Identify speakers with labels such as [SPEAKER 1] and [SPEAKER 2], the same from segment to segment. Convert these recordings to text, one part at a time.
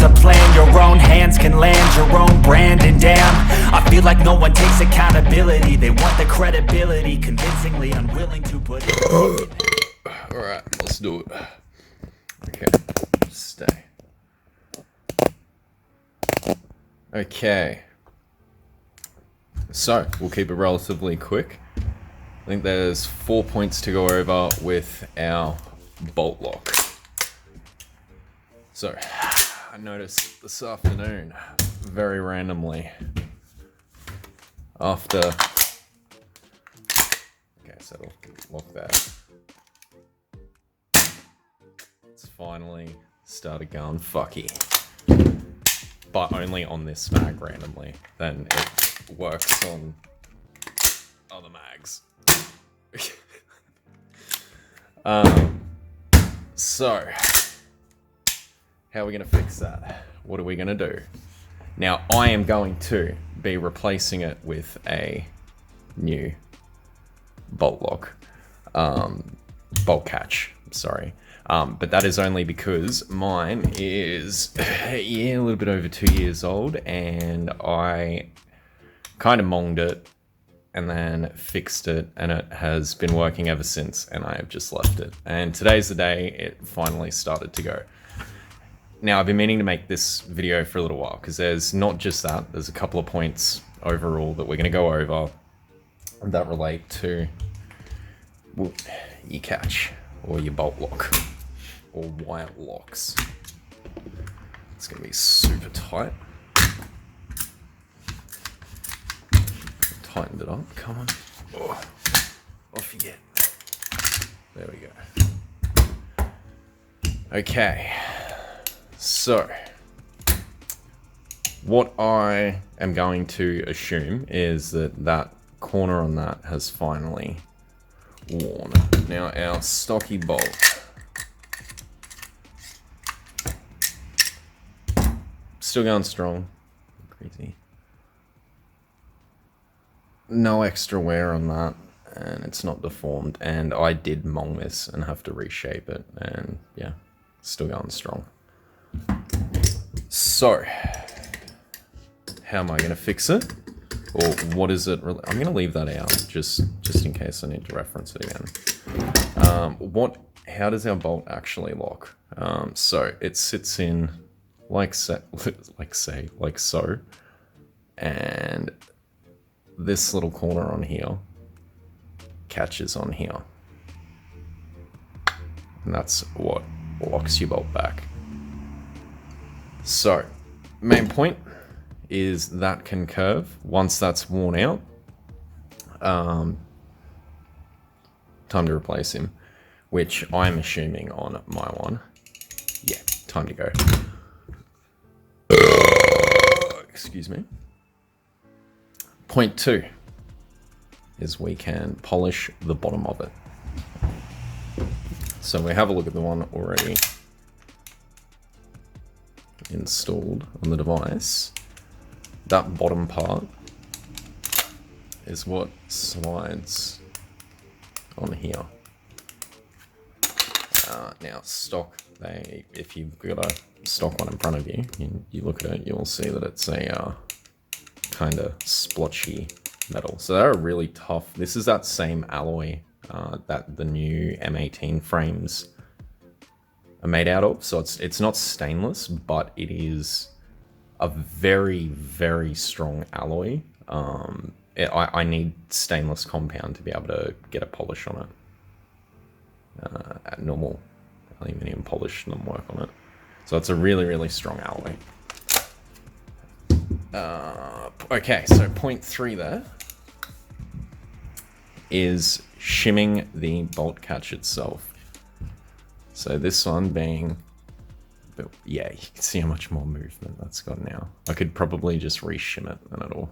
[SPEAKER 1] a plan. Your own hands can land your own brand. And damn, I feel like no one takes accountability. They want the credibility, convincingly unwilling to put it.
[SPEAKER 2] Alright, let's do it. Okay, stay. Okay. So, we'll keep it relatively quick. I think there's 4 points to go over with our bolt lock. So, I noticed this afternoon, very randomly, after... Okay, so it'll lock that. It's finally started going fucky. But only on this mag randomly. Then it works on other mags. So, how are we going to fix that? What are we going to do? Now, I am going to be replacing it with a new bolt lock. Bolt catch, sorry. But that is only because mine is, a little bit over 2 years old, and I kind of monged it and then fixed it, and it has been working ever since, and I have just left it. And today's the day it finally started to go. Now, I've been meaning to make this video for a little while, because there's not just that, there's a couple of points overall that we're going to go over that relate to your catch, or your bolt lock, or wire locks. It's going to be super tight. Tightened it up, come on. Oh, off you get. There we go. Okay, so what I am going to assume is that that corner on that has finally worn. Now our stocky bolt, still going strong. Crazy. No extra wear on that, and it's not deformed, and I did mong this and have to reshape it, and yeah, still going strong. So, how am I going to fix it? Or what is it? I'm going to leave that out, just in case I need to reference it again. How does our bolt actually lock? So, it sits in like so, and this little corner on here catches on here, and that's what locks your bolt back. So, main point is that can curve. Once that's worn out, time to replace him, which I'm assuming on my one. Yeah, time to go. Excuse me. Point 2 is we can polish the bottom of it. So we have a look at the one already installed on the device. That bottom part is what slides on here. Now stock, if you've got a stock one in front of you, you look at it, you'll see that it's a kind of splotchy metal. So they're really tough. This is that same alloy that the new M18 frames are made out of. So it's not stainless, but it is a very, very strong alloy. I need stainless compound to be able to get a polish on it. At normal aluminium polish doesn't work on it. So it's a really, really strong alloy. Okay, so point 3 there is shimming the bolt catch itself. So this one being, but yeah, you can see how much more movement that's got now. I could probably just reshim it and it'll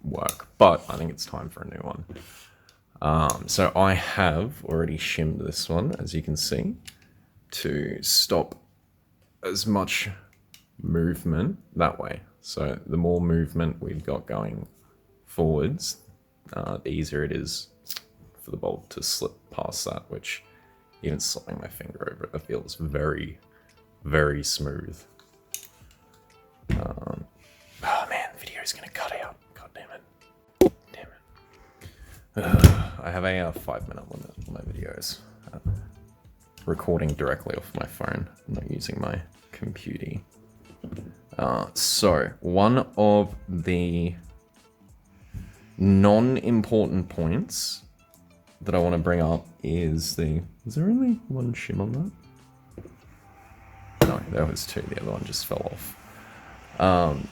[SPEAKER 2] work, but I think it's time for a new one. So I have already shimmed this one, as you can see, to stop as much movement that way. So the more movement we've got going forwards, the easier it is for the bolt to slip past that, which even slipping my finger over it, it feels very, very smooth. I have a 5-minute limit on my videos. Recording directly off my phone. I'm not using my computer. So, one of the non-important points that I want to bring up is the... Is there only one shim on that? No, there was two. The other one just fell off.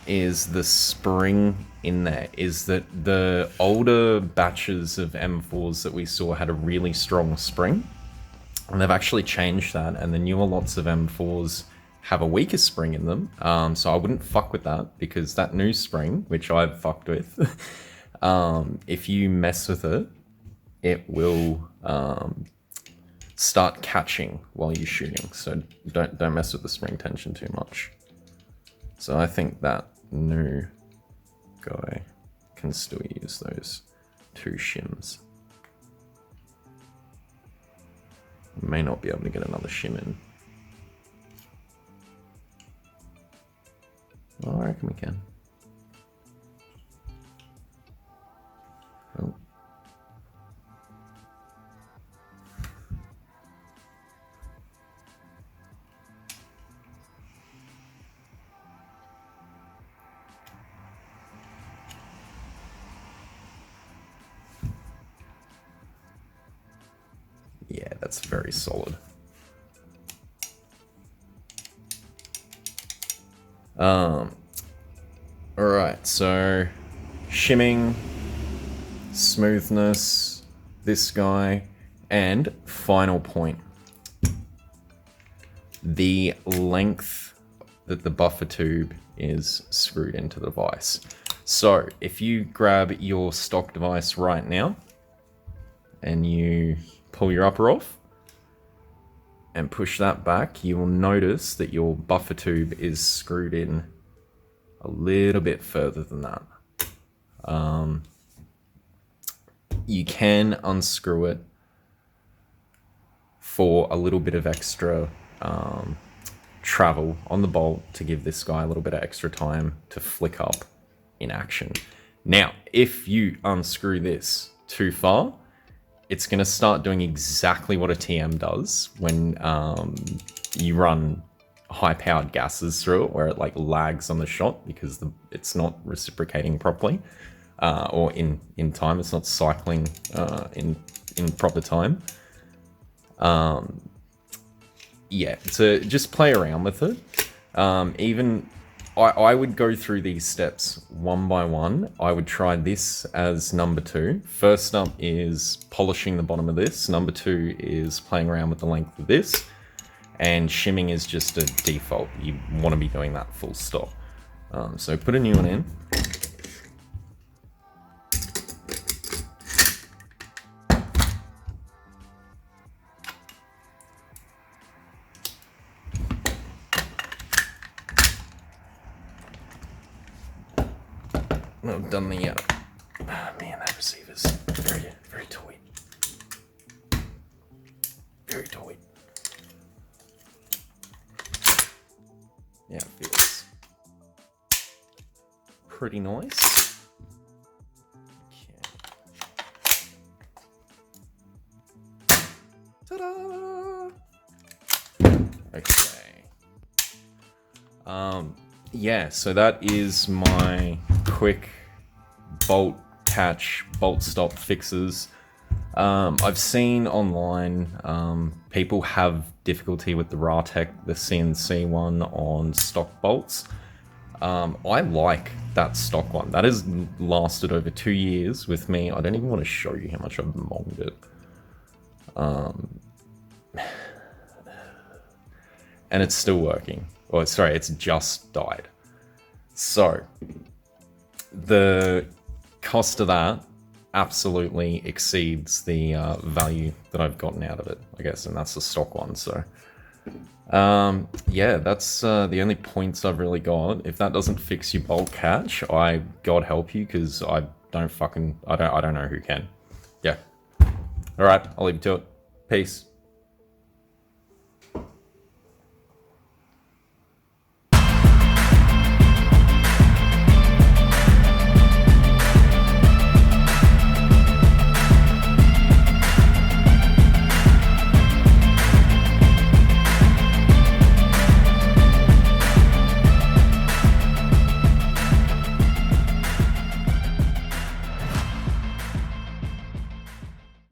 [SPEAKER 2] Is the spring in there. Is that the older batches of M4s that we saw had a really strong spring. And they've actually changed that. And the newer lots of M4s have a weaker spring in them. So I wouldn't fuck with that. Because that new spring, which I've fucked with, if you mess with it, it will start catching while you're shooting. So don't mess with the spring tension too much. So I think that new guy can still use those two shims. May not be able to get another shim in. Well, I reckon we can. Oh. Yeah, that's very solid. Alright, so shimming, smoothness, this guy, and final point. The length that the buffer tube is screwed into the device. So if you grab your stock device right now and you pull your upper off and push that back, you will notice that your buffer tube is screwed in a little bit further than that. You can unscrew it for a little bit of extra travel on the bolt to give this guy a little bit of extra time to flick up in action. Now, if you unscrew this too far, it's going to start doing exactly what a TM does when you run high-powered gases through it, where it like lags on the shot because it's not reciprocating properly, or in time. It's not cycling in proper time. Yeah, so just play around with it. Even I would go through these steps one by one. I would try this as number 2. First up is polishing the bottom of this. Number 2 is playing around with the length of this. And shimming is just a default. You want to be doing that full stop. So put a new one in. I've done the, man, that receiver's very, very tight. Very tight. Yeah, it feels pretty nice. Okay. Ta-da! Okay. Yeah, so that is my quick bolt catch, bolt stop fixes. I've seen online people have difficulty with the Ratec, the CNC one on stock bolts. I like that stock one. That has lasted over 2 years with me. I don't even want to show you how much I've monged it. And it's still working. Oh, sorry, it's just died. So, the cost of that absolutely exceeds the value that I've gotten out of it, I guess, and that's the stock one. So yeah, that's the only points I've really got. If that doesn't fix your bolt catch, God help you, because I don't know who can. Yeah, all right, I'll leave you to it. Peace.